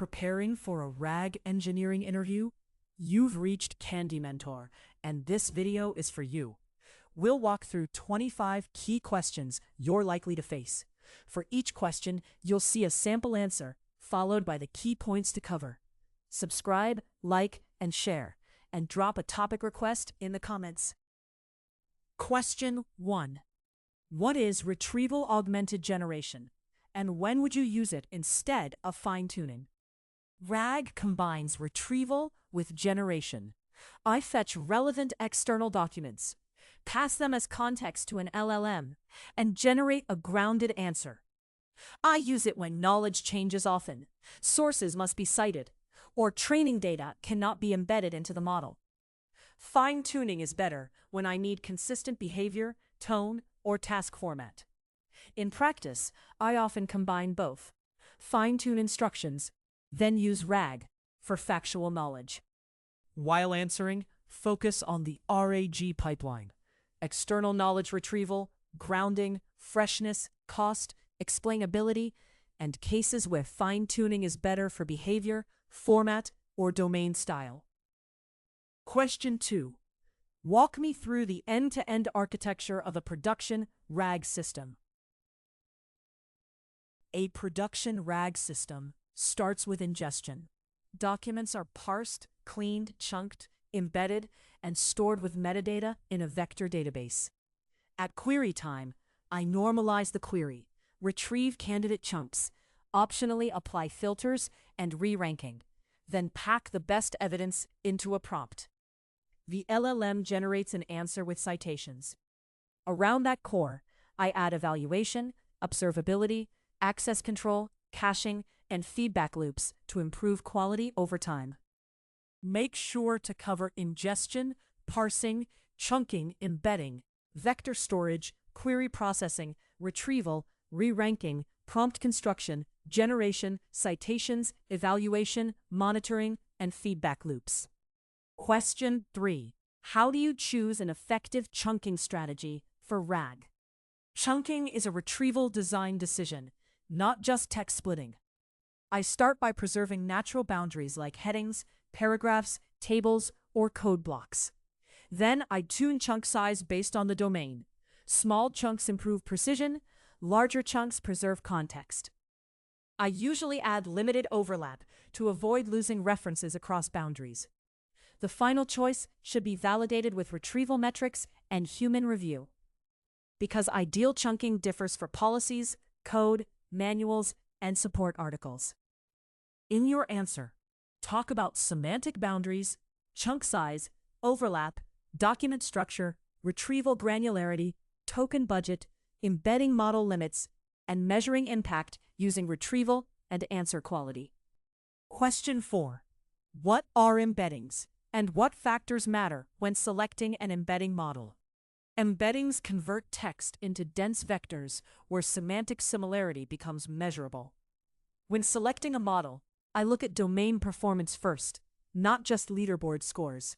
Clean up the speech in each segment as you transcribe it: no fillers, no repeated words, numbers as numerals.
Preparing for a RAG engineering interview? You've reached Candy Mentor, and this video is for you. We'll walk through 25 key questions you're likely to face. For each question, you'll see a sample answer, followed by the key points to cover. Subscribe, like, and share, and drop a topic request in the comments. Question 1. What is Retrieval-Augmented Generation, and when would you use it instead of fine-tuning? RAG combines retrieval with generation. I fetch relevant external documents, pass them as context to an LLM, and generate a grounded answer. I use it when knowledge changes often, sources must be cited, or training data cannot be embedded into the model. Fine-tuning is better when I need consistent behavior, tone, or task format. In practice, I often combine both. Fine-tune instructions, then use RAG for factual knowledge. While answering, focus on the RAG pipeline: external knowledge retrieval, grounding, freshness, cost, explainability, and cases where fine-tuning is better for behavior, format, or domain style. Question 2. Walk me through the end-to-end architecture of a production RAG system. A production RAG system starts with ingestion. Documents are parsed, cleaned, chunked, embedded, and stored with metadata in a vector database. At query time, I normalize the query, retrieve candidate chunks, optionally apply filters and reranking, then pack the best evidence into a prompt. The LLM generates an answer with citations. Around that core, I add evaluation, observability, access control, caching, and feedback loops to improve quality over time. Make sure to cover ingestion, parsing, chunking, embedding, vector storage, query processing, retrieval, re-ranking, prompt construction, generation, citations, evaluation, monitoring, and feedback loops. Question 3. How do you choose an effective chunking strategy for RAG? Chunking is a retrieval design decision, not just text splitting. I start by preserving natural boundaries like headings, paragraphs, tables, or code blocks. Then I tune chunk size based on the domain. Small chunks improve precision, larger chunks preserve context. I usually add limited overlap to avoid losing references across boundaries. The final choice should be validated with retrieval metrics and human review. Because ideal chunking differs for policies, code, manuals, and support articles. In your answer, talk about semantic boundaries, chunk size, overlap, document structure, retrieval granularity, token budget, embedding model limits, and measuring impact using retrieval and answer quality. Question 4. What are embeddings, and what factors matter when selecting an embedding model? Embeddings convert text into dense vectors where semantic similarity becomes measurable. When selecting a model, I look at domain performance first, not just leaderboard scores.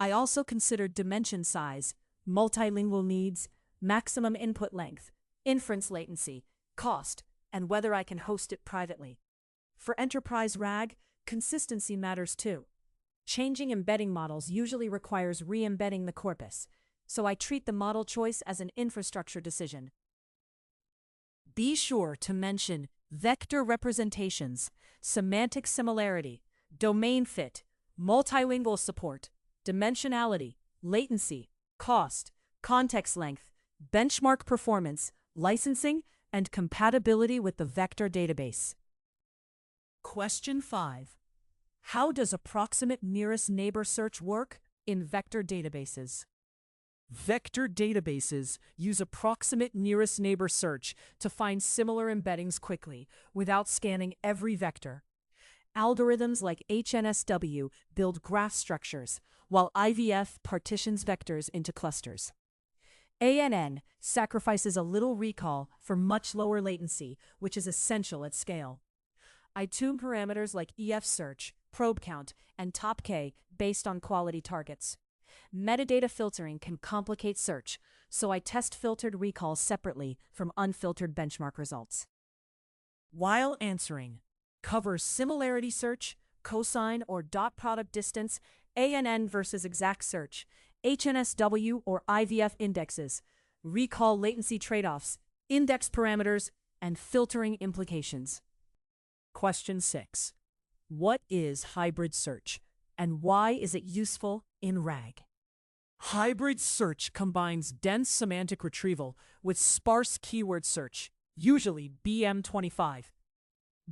I also consider dimension size, multilingual needs, maximum input length, inference latency, cost, and whether I can host it privately. For enterprise RAG, consistency matters too. Changing embedding models usually requires re-embedding the corpus, so I treat the model choice as an infrastructure decision. Be sure to mention vector representations, semantic similarity, domain fit, multilingual support, dimensionality, latency, cost, context length, benchmark performance, licensing, and compatibility with the vector database. Question 5. How does approximate nearest neighbor search work in vector databases? Vector databases use approximate nearest neighbor search to find similar embeddings quickly without scanning every vector. Algorithms like HNSW build graph structures, while IVF partitions vectors into clusters. ANN sacrifices a little recall for much lower latency, which is essential at scale. I tune parameters like EF search, probe count, and top K based on quality targets. Metadata filtering can complicate search, so I test filtered recalls separately from unfiltered benchmark results. While answering, Cover similarity search, cosine or dot product distance, ANN versus exact search, HNSW or IVF indexes, recall latency trade-offs, index parameters, and filtering implications. Question 6. What is hybrid search, and why is it useful in RAG? Hybrid search combines dense semantic retrieval with sparse keyword search, usually BM25.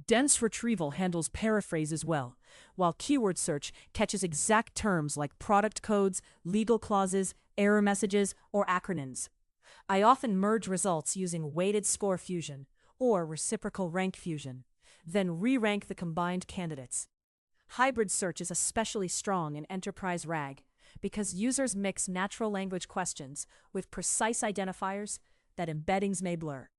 Dense retrieval handles paraphrases well, while keyword search catches exact terms like product codes, legal clauses, error messages, or acronyms. I often merge results using weighted score fusion or reciprocal rank fusion, then re-rank the combined candidates. Hybrid search is especially strong in enterprise RAG because users mix natural language questions with precise identifiers that embeddings may blur.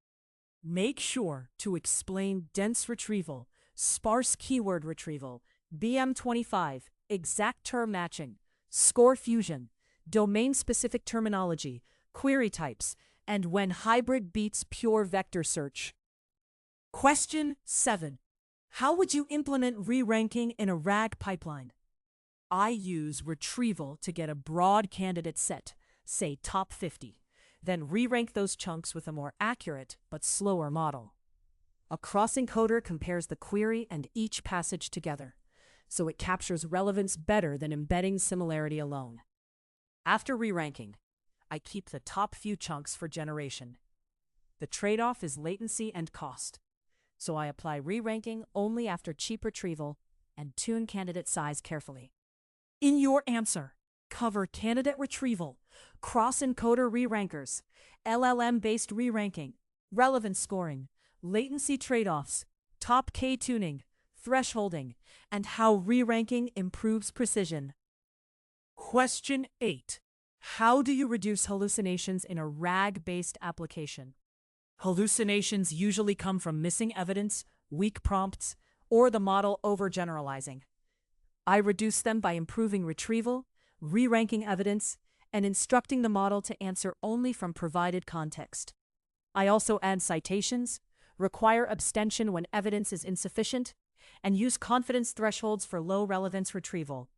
Make sure to explain dense retrieval, sparse keyword retrieval, BM25, exact term matching, score fusion, domain-specific terminology, query types, and when hybrid beats pure vector search. Question 7. How would you implement re-ranking in a RAG pipeline? I use retrieval to get a broad candidate set, say top 50. Then re-rank those chunks with a more accurate but slower model. A cross-encoder compares the query and each passage together, so it captures relevance better than embedding similarity alone. After re-ranking, I keep the top few chunks for generation. The trade-off is latency and cost, so I apply re-ranking only after cheap retrieval and tune candidate size carefully. In your answer, cover candidate retrieval, cross-encoder re-rankers, LLM-based re-ranking, relevance scoring, latency trade-offs, top K tuning, thresholding, and how re-ranking improves precision. Question 8. How do you reduce hallucinations in a RAG-based application? Hallucinations usually come from missing evidence, weak prompts, or the model overgeneralizing. I reduce them by improving retrieval, re-ranking evidence, and instructing the model to answer only from provided context. I also add citations, require abstention when evidence is insufficient, and use confidence thresholds for low relevance retrieval.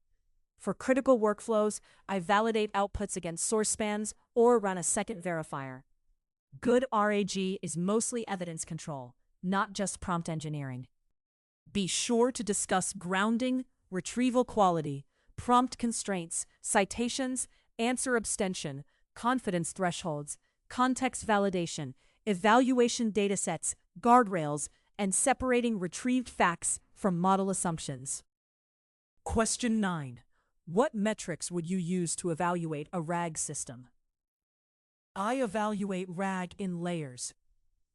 For critical workflows, I validate outputs against source spans or run a second verifier. Good RAG is mostly evidence control, not just prompt engineering. Be sure to discuss grounding, retrieval quality, prompt constraints, citations, answer abstention, confidence thresholds, context validation, evaluation datasets, guardrails, and separating retrieved facts from model assumptions. Question 9. What metrics would you use to evaluate a RAG system? I evaluate RAG in layers.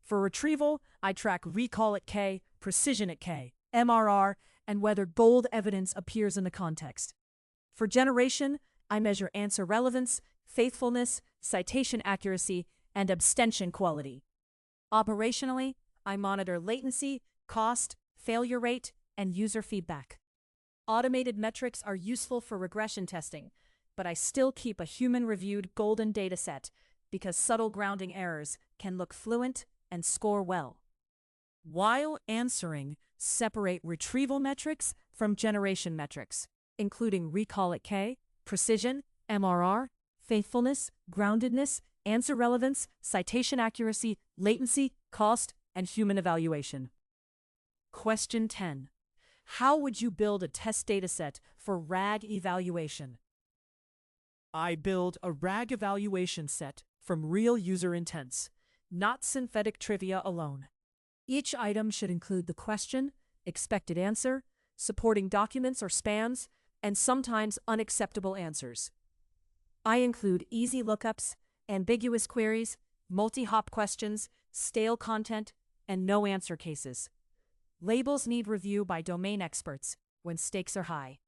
For retrieval, I track recall at K, precision at K, MRR, and whether gold evidence appears in the context. For generation, I measure answer relevance, faithfulness, citation accuracy, and abstention quality. Operationally, I monitor latency, cost, failure rate, and user feedback. Automated metrics are useful for regression testing, but I still keep a human-reviewed golden dataset because subtle grounding errors can look fluent and score well. While answering, separate retrieval metrics from generation metrics, including recall at K, precision, MRR, faithfulness, groundedness, answer relevance, citation accuracy, latency, cost, and human evaluation. Question 10. How would you build a test dataset for RAG evaluation? I build a RAG evaluation set from real user intents, not synthetic trivia alone. Each item should include the question, expected answer, supporting documents or spans, and sometimes unacceptable answers. I include easy lookups, ambiguous queries, multi-hop questions, stale content, and no answer cases. Labels need review by domain experts when stakes are high.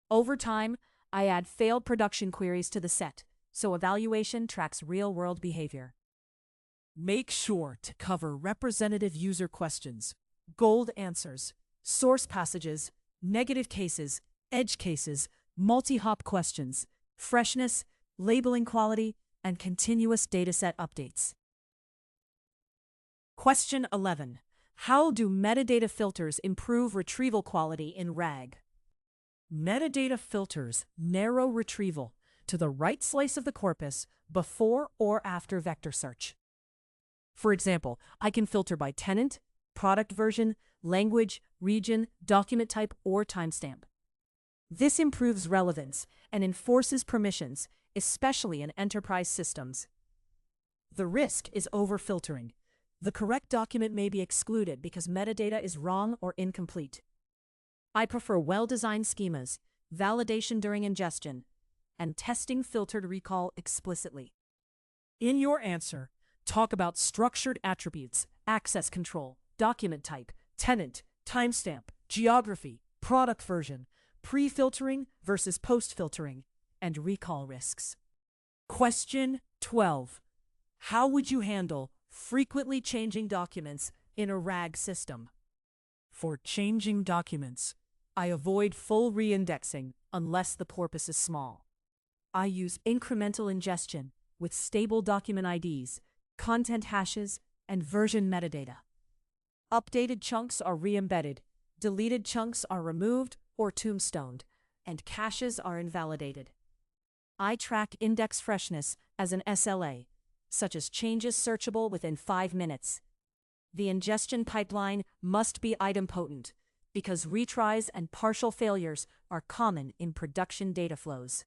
Over time, I add failed production queries to the set, so evaluation tracks real-world behavior. Make sure to cover representative user questions, gold answers, source passages, negative cases, edge cases, multi-hop questions, freshness, labeling quality, and continuous dataset updates. Question 11. How do metadata filters improve retrieval quality in RAG? Metadata filters narrow retrieval to the right slice of the corpus before or after vector search. For example, I can filter by tenant, product version, language, region, document type, or timestamp. This improves relevance and enforces permissions, especially in enterprise systems. The risk is overfiltering. The correct document may be excluded because metadata is wrong or incomplete. I prefer well-designed schemas, validation during ingestion, and testing filtered recall explicitly. In your answer, talk about structured attributes, access control, document type, tenant, timestamp, geography, product version, pre-filtering versus post-filtering, and recall risks. Question 12. How would you handle frequently changing documents in a RAG system? For changing documents, I avoid full reindexing unless the corpus is small. I use incremental ingestion with stable document IDs, content hashes, and version metadata. Updated chunks are re-embedded, deleted chunks are removed or tombstoned, and caches are invalidated. I track index freshness as an SLA, such as changes searchable within 5 minutes. The ingestion pipeline must be idempotent because retries and partial failures are common in production data flows.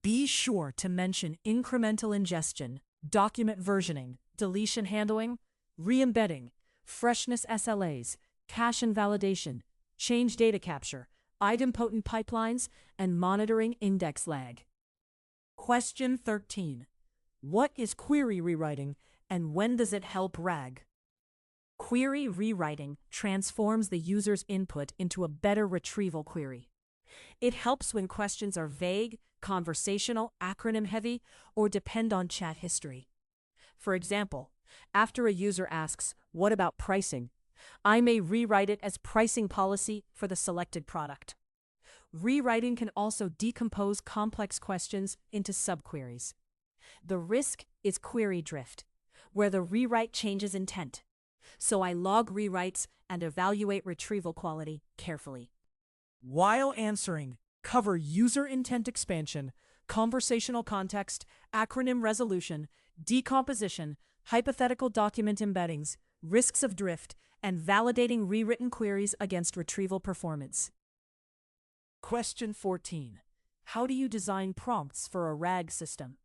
Be sure to mention incremental ingestion, document versioning, deletion handling, re-embedding, freshness SLAs, cache invalidation, change data capture, idempotent pipelines, and monitoring index lag. Question 13. What is query rewriting and when does it help RAG? Query rewriting transforms the user's input into a better retrieval query. It helps when questions are vague, conversational, acronym-heavy, or depend on chat history. For example, after a user asks, "What about pricing?" I may rewrite it as pricing policy for the selected product. Rewriting can also decompose complex questions into subqueries. The risk is query drift, where the rewrite changes intent. So I log rewrites and evaluate retrieval quality carefully. While answering, cover user intent expansion, conversational context, acronym resolution, decomposition, hypothetical document embeddings, risks of drift, and validating rewritten queries against retrieval performance. Question 14. How do you design prompts for a RAG system?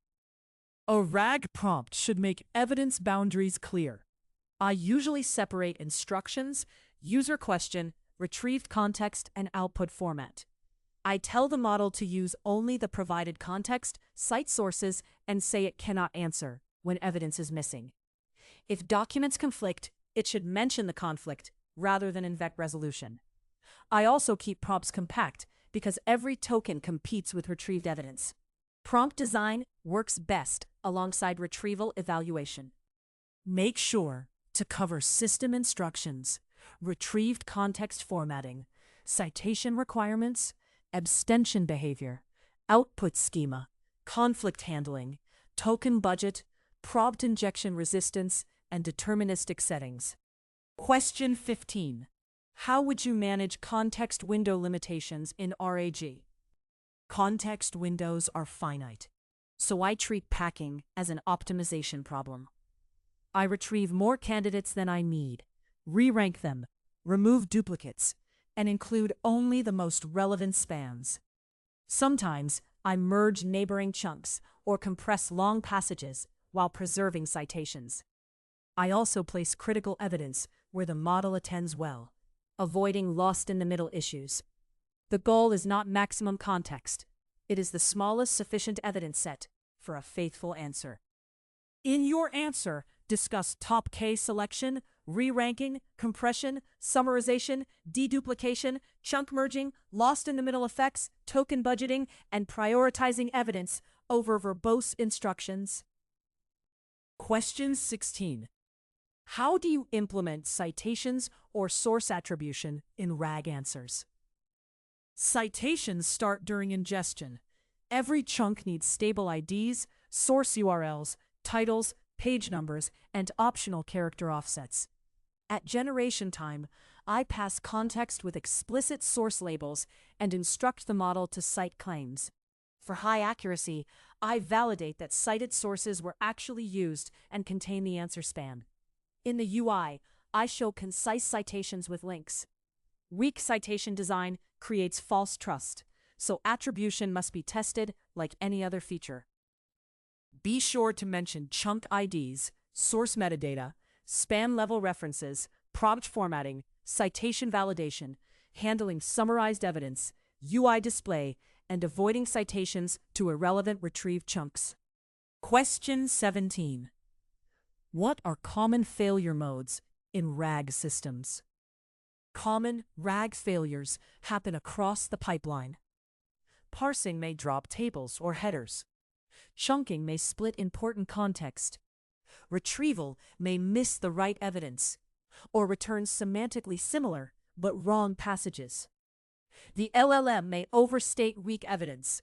A RAG prompt should make evidence boundaries clear. I usually separate instructions, user question, retrieved context, and output format. I tell the model to use only the provided context, cite sources, and say it cannot answer when evidence is missing. If documents conflict, it should mention the conflict rather than invoke resolution. I also keep prompts compact because every token competes with retrieved evidence. Prompt design works best alongside retrieval evaluation. Make sure to cover system instructions, retrieved context formatting, citation requirements, abstention behavior, output schema, conflict handling, token budget, prompt injection resistance, and deterministic settings. Question 15. How would you manage context window limitations in RAG? Context windows are finite, so I treat packing as an optimization problem. I retrieve more candidates than I need, re-rank them, remove duplicates, and include only the most relevant spans. Sometimes I merge neighboring chunks or compress long passages while preserving citations. I also place critical evidence where the model attends well, avoiding lost-in-the-middle issues. The goal is not maximum context. It is the smallest sufficient evidence set for a faithful answer. In your answer, discuss top K selection, re-ranking, compression, summarization, deduplication, chunk merging, lost-in-the-middle effects, token budgeting, and prioritizing evidence over verbose instructions. Question 16. How do you implement citations or source attribution in RAG answers? Citations start during ingestion. Every chunk needs stable IDs, source URLs, titles, page numbers, and optional character offsets. At generation time, I pass context with explicit source labels and instruct the model to cite claims. For high accuracy, I validate that cited sources were actually used and contain the answer span. In the UI, I show concise citations with links. Weak citation design creates false trust, so attribution must be tested like any other feature. Be sure to mention chunk IDs, source metadata, span level references, prompt formatting, citation validation, handling summarized evidence, UI display, and avoiding citations to irrelevant retrieved chunks. Question 17. What are common failure modes in RAG systems? Common RAG failures happen across the pipeline. Parsing may drop tables or headers. Chunking may split important context. Retrieval may miss the right evidence, or return semantically similar but wrong passages. The LLM may overstate weak evidence,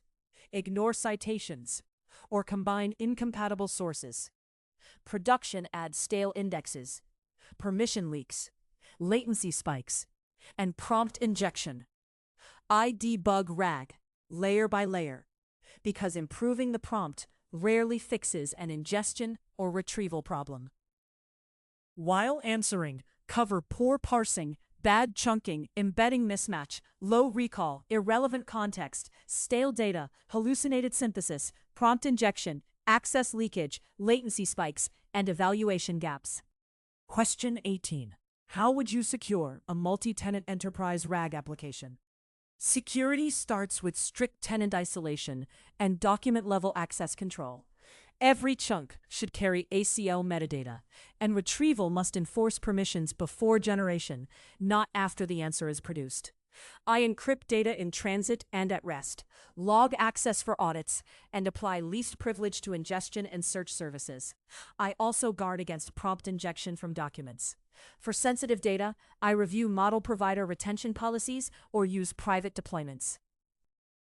ignore citations, or combine incompatible sources. Production adds stale indexes, permission leaks, latency spikes, and prompt injection. I debug RAG layer by layer because improving the prompt rarely fixes an ingestion or retrieval problem. While answering, cover poor parsing, bad chunking, embedding mismatch, low recall, irrelevant context, stale data, hallucinated synthesis, prompt injection, access leakage, latency spikes, and evaluation gaps. Question 18. How would you secure a multi-tenant enterprise RAG application? Security starts with strict tenant isolation and document-level access control. Every chunk should carry ACL metadata, and retrieval must enforce permissions before generation, not after the answer is produced. I encrypt data in transit and at rest, log access for audits, and apply least privilege to ingestion and search services. I also guard against prompt injection from documents. For sensitive data, I review model provider retention policies or use private deployments.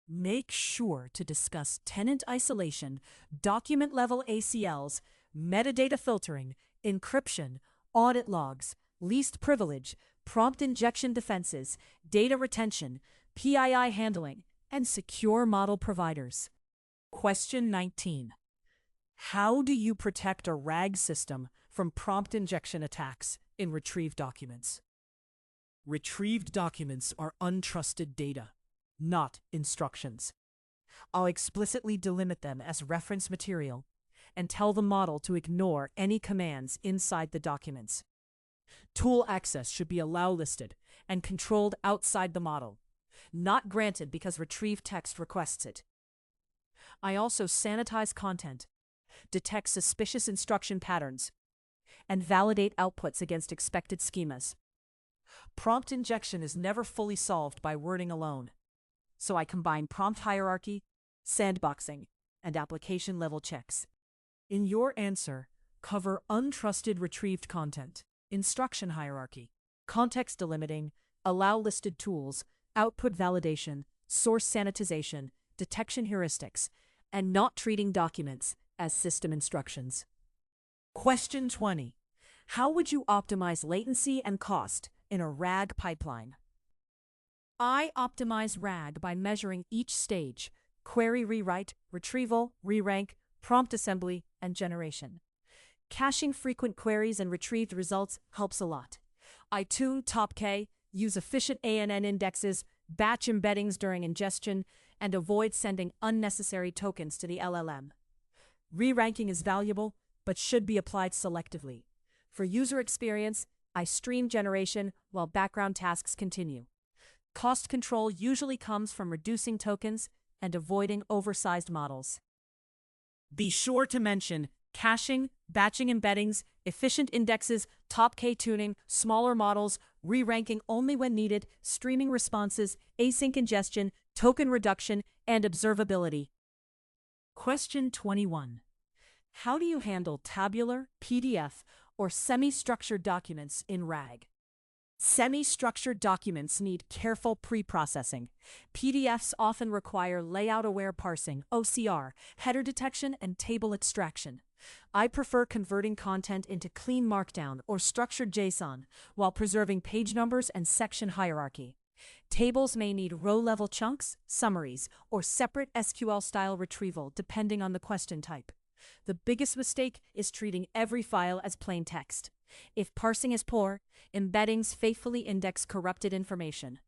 Make sure to discuss tenant isolation, document-level ACLs, metadata filtering, encryption, audit logs, least privilege, prompt injection defenses, data retention, PII handling, and secure model providers. Question 19. How do you protect a RAG system from prompt injection attacks in retrieved documents? Retrieved documents are untrusted data, not instructions. I'll explicitly delimit them as reference material and tell the model to ignore any commands inside the documents. Tool access should be allow listed and controlled outside the model, not granted because retrieved text requests it. I also sanitize content, detect suspicious instruction patterns, and validate outputs against expected schemas. Prompt injection is never fully solved by wording alone, so I combine prompt hierarchy, sandboxing, and application-level checks. In your answer, cover untrusted retrieved content, instruction hierarchy, context delimiting, allow listed tools, output validation, source sanitization, detection heuristics, and not treating documents as system instructions. Question 20. How would you optimize latency and cost in a RAG pipeline? I optimize RAG by measuring each stage: query rewrite, retrieval, rerank, prompt assembly, and generation. Caching frequent queries and retrieved results helps a lot. I tune top K, use efficient ANN indexes, batch embeddings during ingestion, and avoid sending unnecessary tokens to the LLM. Reranking is valuable, but should be applied selectively. For user experience, I stream generation while background tasks continue. Cost control usually comes from reducing tokens and avoiding oversized models. Be sure to mention caching, batching embeddings, efficient indexes, top K tuning, smaller models, re-ranking only when needed, streaming responses, async ingestion, token reduction, and observability. Question 21. How do you handle tabular, PDF, or semi-structured documents in RAG? Semi-structured documents need careful pre-processing. PDFs often require layout-aware parsing, OCR, header detection, and table extraction. I prefer converting content into clean Markdown or structured JSON while preserving page numbers and section hierarchy. Tables may need row-level chunks, summaries, or separate SQL-style retrieval depending on the question type. The biggest mistake is treating every file as plain text. If parsing is poor, embeddings faithfully index corrupted information.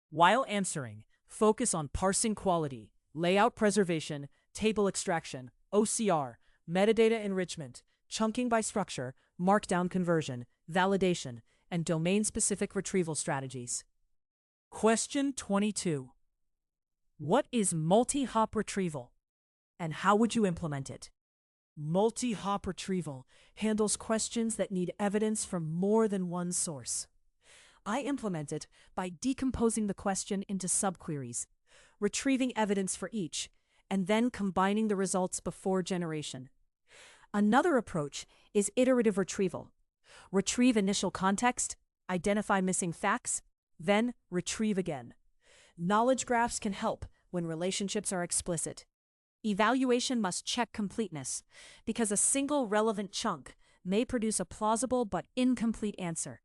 While answering, focus on parsing quality, layout preservation, table extraction, OCR, metadata enrichment, chunking by structure, markdown conversion, validation, and domain-specific retrieval strategies. Question 22. What is multi-hop retrieval, and how would you implement it? Multi-hop retrieval handles questions that need evidence from more than one source. I implement it by decomposing the question into subqueries, retrieving evidence for each, and then combining the results before generation. Another approach is iterative retrieval. Retrieve initial context, identify missing facts, then retrieve again. Knowledge graphs can help when relationships are explicit. Evaluation must check completeness, because a single relevant chunk may produce a plausible but incomplete answer.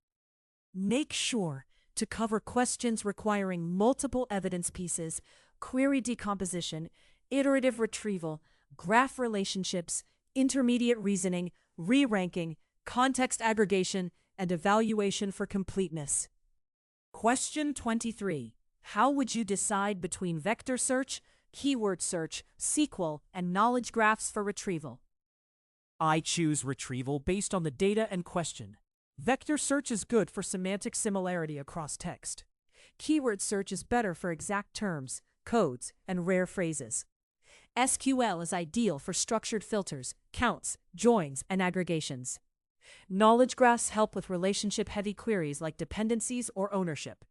Make sure to cover questions requiring multiple evidence pieces, query decomposition, iterative retrieval, graph relationships, intermediate reasoning, re-ranking, context aggregation, and evaluation for completeness. Question 23. How would you decide between vector search, keyword search, SQL, and knowledge graphs for retrieval? I choose retrieval based on the data and question. Vector search is good for semantic similarity across text. Keyword search is better for exact terms, codes, and rare phrases. SQL is ideal for structured filters, counts, joins, and aggregations. Knowledge graphs help with relationship-heavy queries like dependencies or ownership.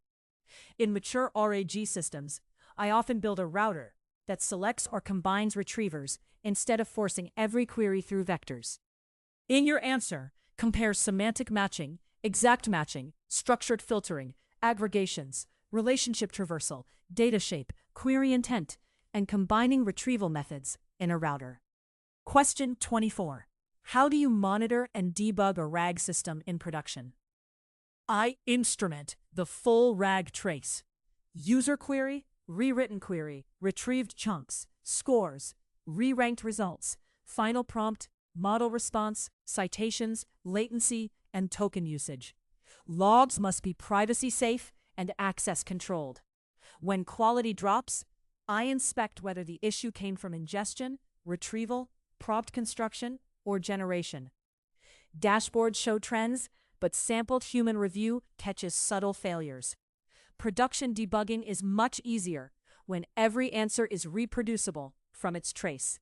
In mature RAG systems, I often build a router that selects or combines retrievers instead of forcing every query through vectors. In your answer, compare semantic matching, exact matching, structured filtering, aggregations, relationship traversal, data shape, query intent, and combining retrieval methods in a router. Question 24. How do you monitor and debug a RAG system in production? I instrument the full RAG trace. User query, rewritten query, retrieved chunks, scores, re-ranked results, final prompt, model response, citations, latency, and token usage. Logs must be privacy safe and access controlled. When quality drops, I inspect whether the issue came from ingestion, retrieval, prompt construction, or generation. Dashboards show trends, but sampled human review catches subtle failures. Production debugging is much easier when every answer is reproducible from its trace.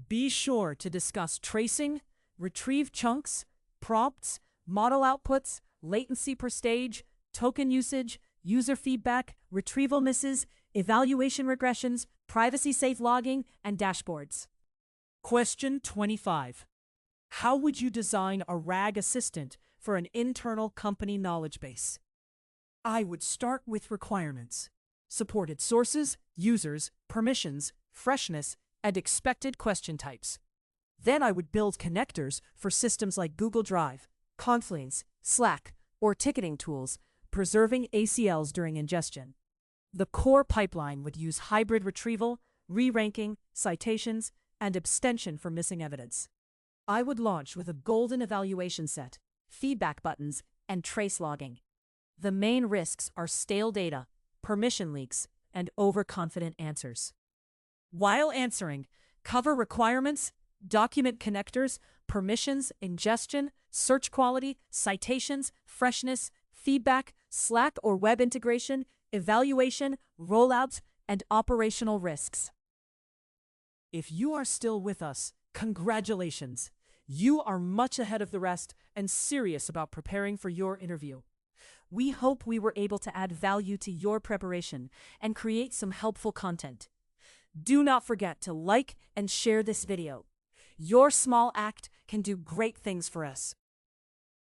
Be sure to discuss tracing, retrieve chunks, prompts, model outputs, latency per stage, token usage, user feedback, retrieval misses, evaluation regressions, privacy-safe logging, and dashboards. Question 25. How would you design a RAG assistant for an internal company knowledge base? I would start with requirements, supported sources, users, permissions, freshness, and expected question types. Then I would build connectors for systems like Google Drive, Confluence, Slack, or ticketing tools, preserving ACLs during ingestion. The core pipeline would use hybrid retrieval, re-ranking, citations, and abstention for missing evidence. I would launch with a golden evaluation set, feedback buttons, and trace logging. The main risks are stale data, permission leaks, and overconfident answers. While answering, cover requirements, document connectors, permissions, ingestion, search quality, citations, freshness, feedback, Slack or web integration, evaluation, rollouts, and operational risks. If you are still with us, congratulations! You are much ahead of the rest and serious about preparing for your interview. We hope we were able to add value to your preparation and create some helpful content. Do not forget to like and share this video. Your small act can do great things for us.